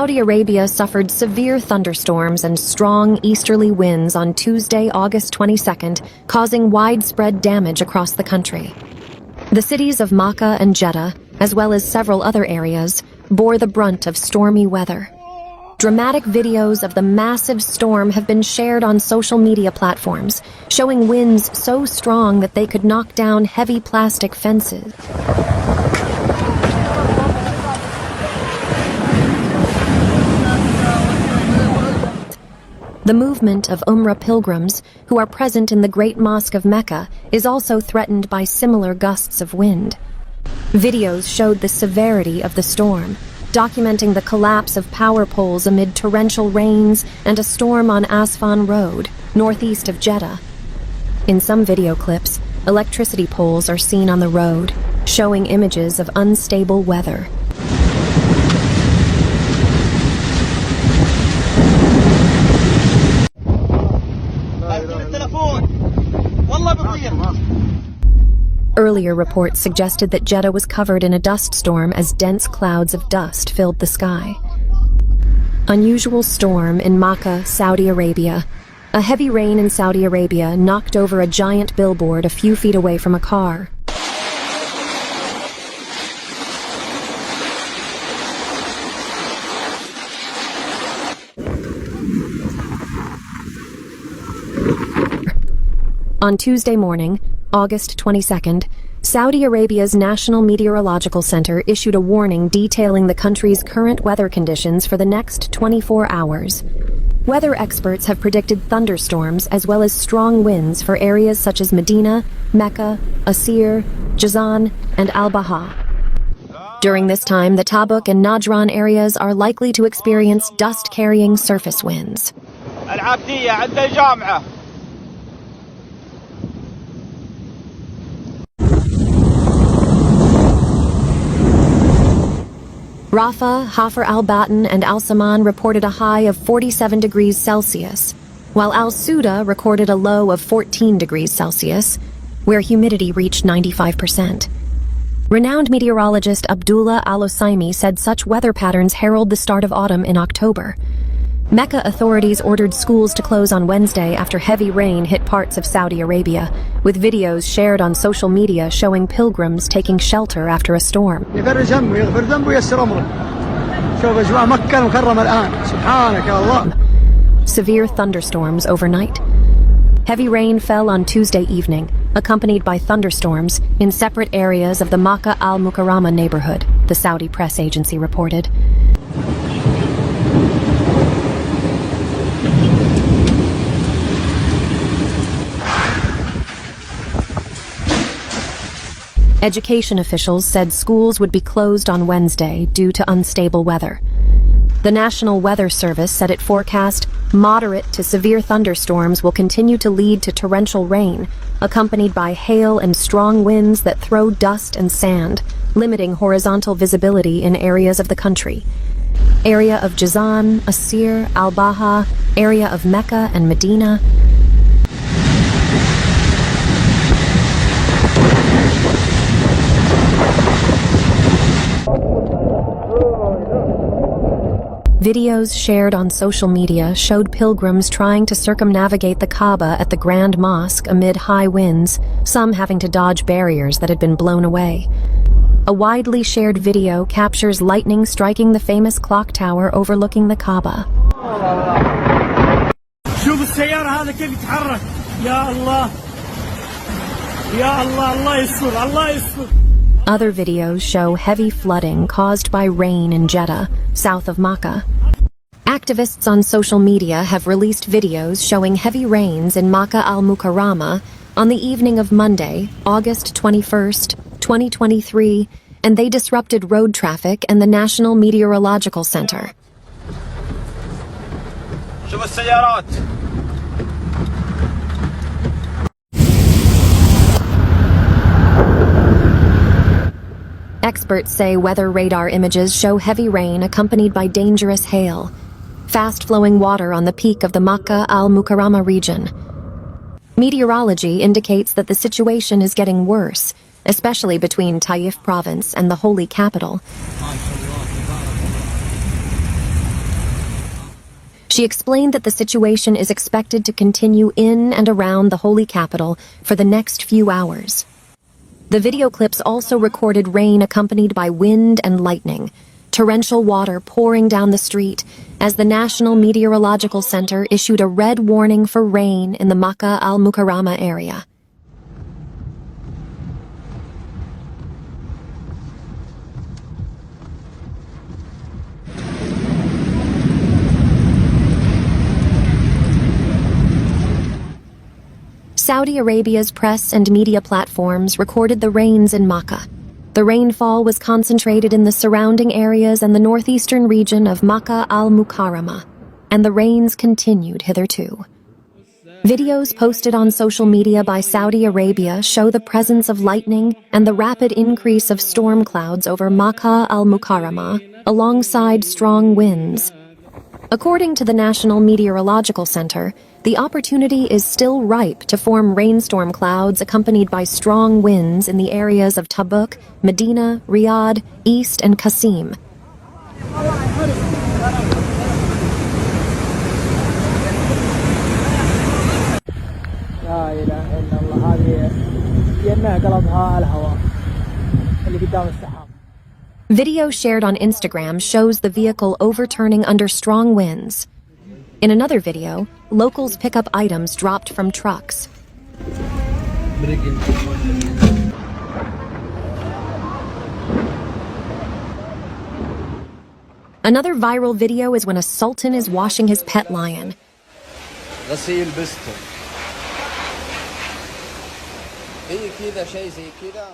Saudi Arabia suffered severe thunderstorms and strong easterly winds on Tuesday, August 22nd, causing widespread damage across the country. The cities of Makkah and Jeddah, as well as several other areas, bore the brunt of stormy weather. Dramatic videos of the massive storm have been shared on social media platforms, showing winds so strong that they could knock down heavy plastic fences. The movement of Umrah pilgrims, who are present in the Great Mosque of Mecca, is also threatened by similar gusts of wind. Videos showed the severity of the storm, documenting the collapse of power poles amid torrential rains and a storm on Asfan Road, northeast of Jeddah. In some video clips, electricity poles are seen on the road, showing images of unstable weather. Earlier reports suggested that Jeddah was covered in a dust storm as dense clouds of dust filled the sky. Unusual storm in Makkah, Saudi Arabia. A heavy rain in Saudi Arabia knocked over a giant billboard a few feet away from a car. On Tuesday morning, August 22nd, Saudi Arabia's National Meteorological Center issued a warning detailing the country's current weather conditions for the next 24 hours. Weather experts have predicted thunderstorms as well as strong winds for areas such as Medina, Mecca, Asir, Jazan, and Al-Baha. During this time, the Tabuk and Najran areas are likely to experience dust-carrying surface winds. Rafah, Hafr al-Batin, and Al-Saman reported a high of 47 degrees Celsius, while Al-Suda recorded a low of 14 degrees Celsius, where humidity reached 95%. Renowned meteorologist Abdullah Al-Osaimi said such weather patterns herald the start of autumn in October. Mecca authorities ordered schools to close on Wednesday after heavy rain hit parts of Saudi Arabia, with videos shared on social media showing pilgrims taking shelter after a storm. Severe thunderstorms overnight. Heavy rain fell on Tuesday evening, accompanied by thunderstorms in separate areas of the Makkah al-Mukarramah neighborhood, the Saudi press agency reported. Education officials said schools would be closed on Wednesday due to unstable weather. The National Weather Service said it forecast moderate to severe thunderstorms will continue to lead to torrential rain, accompanied by hail and strong winds that throw dust and sand, limiting horizontal visibility in areas of the country. Area of Jazan, Asir, Al-Baha, area of Mecca and Medina. Videos shared on social media showed pilgrims trying to circumnavigate the Kaaba at the Grand Mosque amid high winds, some having to dodge barriers that had been blown away. A widely shared video captures lightning striking the famous clock tower overlooking the Kaaba. شوف السيارة هذا كيف يتحرك يا الله يا الله الله يستر الله يستر. Other videos show heavy flooding caused by rain in Jeddah, south of Makkah. Activists on social media have released videos showing heavy rains in Makkah al-Mukarramah on the evening of Monday, August 21st, 2023, and they disrupted road traffic and the National Meteorological Center. شوف السيارات Experts say weather radar images show heavy rain accompanied by dangerous hail, fast-flowing water on the peak of the Makkah al-Mukarramah region. Meteorology indicates that the situation is getting worse, especially between Taif province and the holy capital. She explained that the situation is expected to continue in and around the holy capital for the next few hours. The video clips also recorded rain accompanied by wind and lightning, torrential water pouring down the street as the National Meteorological Center issued a red warning for rain in the Makkah al-Mukarramah area. Saudi Arabia's press and media platforms recorded the rains in Makkah. The rainfall was concentrated in the surrounding areas and the northeastern region of Makkah al-Mukarramah, and the rains continued hitherto. Videos posted on social media by Saudi Arabia show the presence of lightning and the rapid increase of storm clouds over Makkah al-Mukarramah, alongside strong winds. According to the National Meteorological Center, the opportunity is still ripe to form rainstorm clouds accompanied by strong winds in the areas of Tabuk, Medina, Riyadh, East, and Qasim. لا إله إلا الله هذه كأنها قلبها الهواء اللي قدام السحاب. Video shared on Instagram shows the vehicle overturning under strong winds. In another video, locals pick up items dropped from trucks. Another viral video is when a sultan is washing his pet lion. غسيل بستر. هي كذا شيء زي كذا.